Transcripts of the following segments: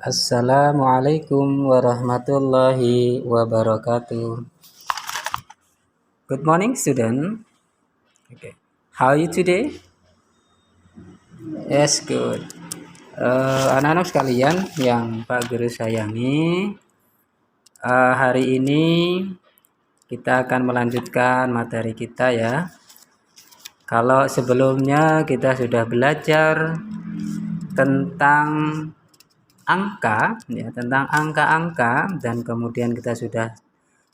Assalamualaikum warahmatullahi wabarakatuh. Good morning, student. Okay. How are you today? Yes, good. Anak-anak sekalian yang Pak Guru sayangi, hari ini kita akan melanjutkan materi kita ya. Kalau sebelumnya kita sudah belajar tentang angka, ya, tentang angka-angka, dan kemudian kita sudah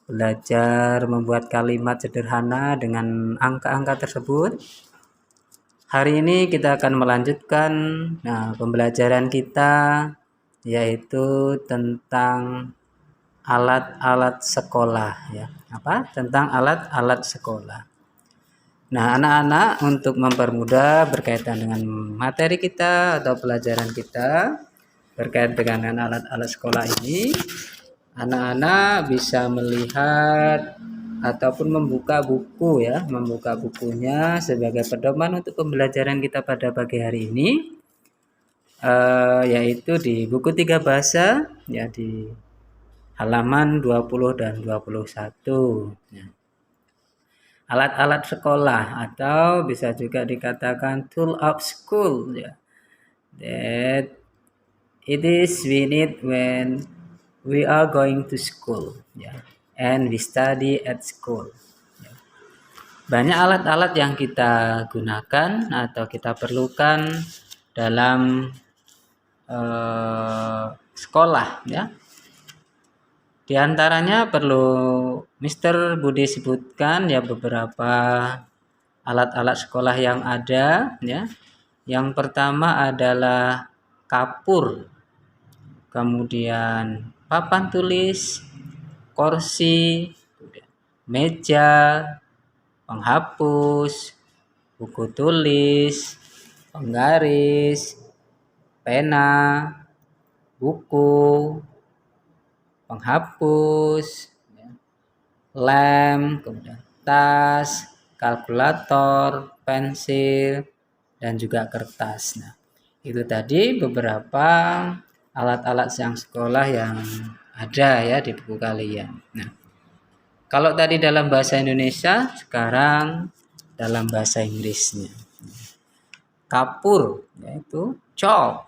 belajar membuat kalimat sederhana dengan angka-angka tersebut. Hari ini kita akan melanjutkan pembelajaran kita, yaitu tentang alat-alat sekolah ya. Tentang alat-alat sekolah. Nah, anak-anak, untuk mempermudah berkaitan dengan materi kita atau pelajaran kita berkait dengan alat-alat sekolah ini, anak-anak bisa melihat ataupun membuka buku ya, membuka bukunya sebagai pedoman untuk pembelajaran kita pada pagi hari ini, yaitu di buku 3 bahasa ya, di halaman 20 dan 21 ya. Alat-alat sekolah atau bisa juga dikatakan tool of school ya, that it is we need when we are going to school ya, and we study at school ya. Banyak alat-alat yang kita gunakan atau kita perlukan dalam sekolah ya. Di antaranya perlu Mr. Budi sebutkan ya beberapa alat-alat sekolah yang ada ya. Yang pertama adalah kapur, kemudian papan tulis, kursi, meja, penghapus, buku tulis, penggaris, pena, buku, penghapus, lem, kemudian tas, kalkulator, pensil, dan juga kertas. Nah, itu tadi beberapa alat-alat yang sekolah yang ada ya di buku kalian. Nah, kalau tadi dalam bahasa Indonesia, sekarang dalam bahasa Inggrisnya. Kapur yaitu chalk,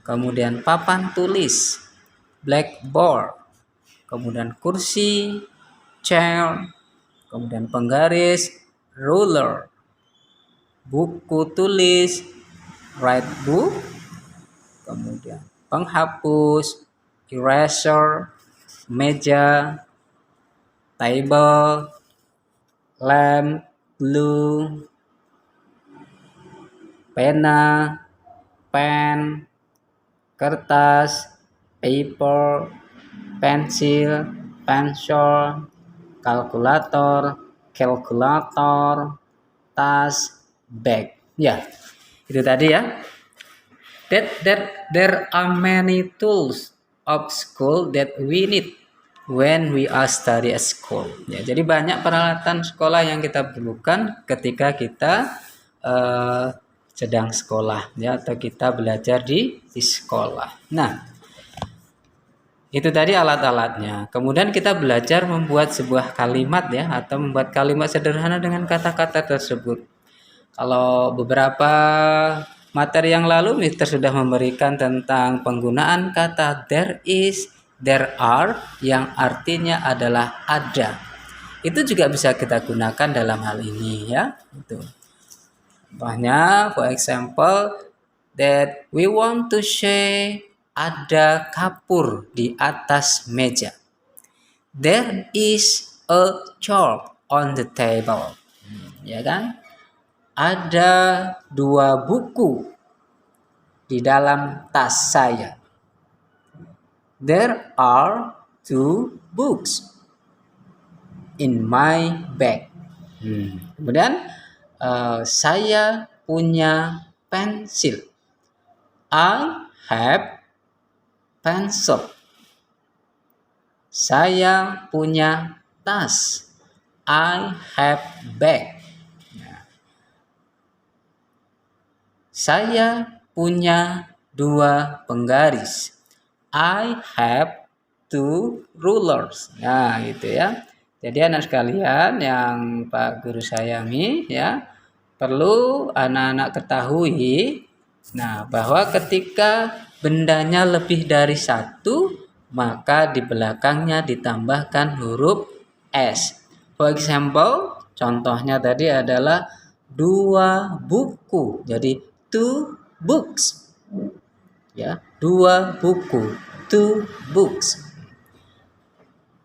kemudian papan tulis, blackboard, kemudian kursi, chair, kemudian penggaris, ruler, buku tulis, write book, kemudian penghapus, eraser, meja, table, lamp, glue, pena, pen, kertas, paper, pensil, pencil, kalkulator, calculator, tas, bag. Ya, itu tadi ya. There are many tools of school that we need when we are study at school. Ya, jadi banyak peralatan sekolah yang kita perlukan ketika kita sedang sekolah ya, atau kita belajar di sekolah. Nah, itu tadi alat-alatnya. Kemudian kita belajar membuat sebuah kalimat ya, atau membuat kalimat sederhana dengan kata-kata tersebut. Kalau beberapa materi yang lalu Mister sudah memberikan tentang penggunaan kata there is, there are, yang artinya adalah ada. Itu juga bisa kita gunakan dalam hal ini ya. Itu. Contohnya, for example, that we want to say ada kapur di atas meja. There is a chalk on the table. Ya kan? Ada 2 buku di dalam tas saya. There are 2 books in my bag. Kemudian saya punya pensil. I have pencil. Saya punya tas. I have bag. Saya punya 2 penggaris. I have 2 rulers. Nah, gitu ya. Jadi anak sekalian yang Pak Guru sayangi ya, perlu anak-anak ketahui bahwa ketika bendanya lebih dari satu, maka di belakangnya ditambahkan huruf S. For example, contohnya tadi adalah 2 buku. Jadi 2 books. Ya, 2 buku, 2 books.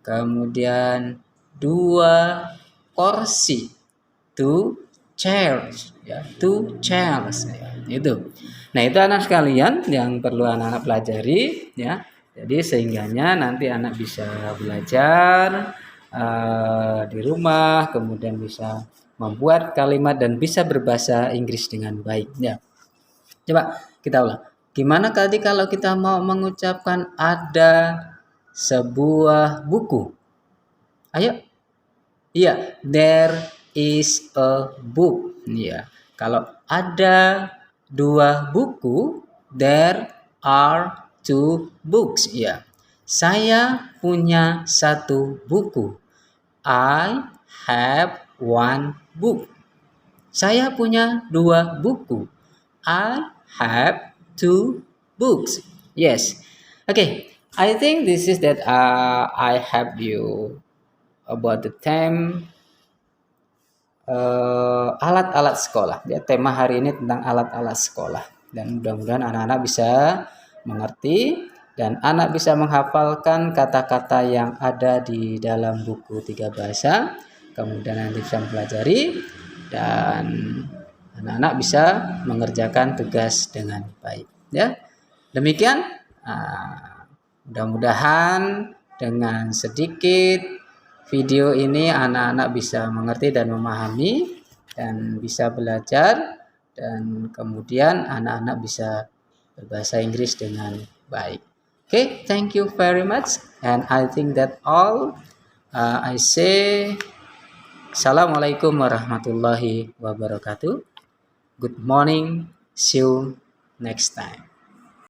Kemudian 2 kursi, 2 chairs, ya, 2 chairs, ya, itu. Nah, itu anak sekalian yang perlu anak-anak pelajari, ya. Jadi sehingganya nanti anak bisa belajar di rumah, kemudian bisa membuat kalimat dan bisa berbahasa Inggris dengan baik, ya. Coba kita ulang. Gimana tadi kalau kita mau mengucapkan ada sebuah buku? Ayo. Iya, there is a book. Iya. Kalau ada 2 buku, there are 2 books. Iya. Saya punya 1 buku. I have 1 book. Saya punya 2 buku. I have 2 books. Yes. Okay. I think this is that I help you about the theme alat-alat sekolah. Ya, tema hari ini tentang alat-alat sekolah. Dan mudah-mudahan anak-anak bisa mengerti dan anak bisa menghafalkan kata-kata yang ada di dalam buku 3 bahasa. Kemudian nanti bisa mempelajari dan anak-anak bisa mengerjakan tugas dengan baik. Ya, demikian. Mudah-mudahan dengan sedikit video ini anak-anak bisa mengerti dan memahami dan bisa belajar dan kemudian anak-anak bisa berbahasa Inggris dengan baik. Okay, thank you very much and I think that all. I say Assalamualaikum warahmatullahi wabarakatuh. Good morning. See you next time.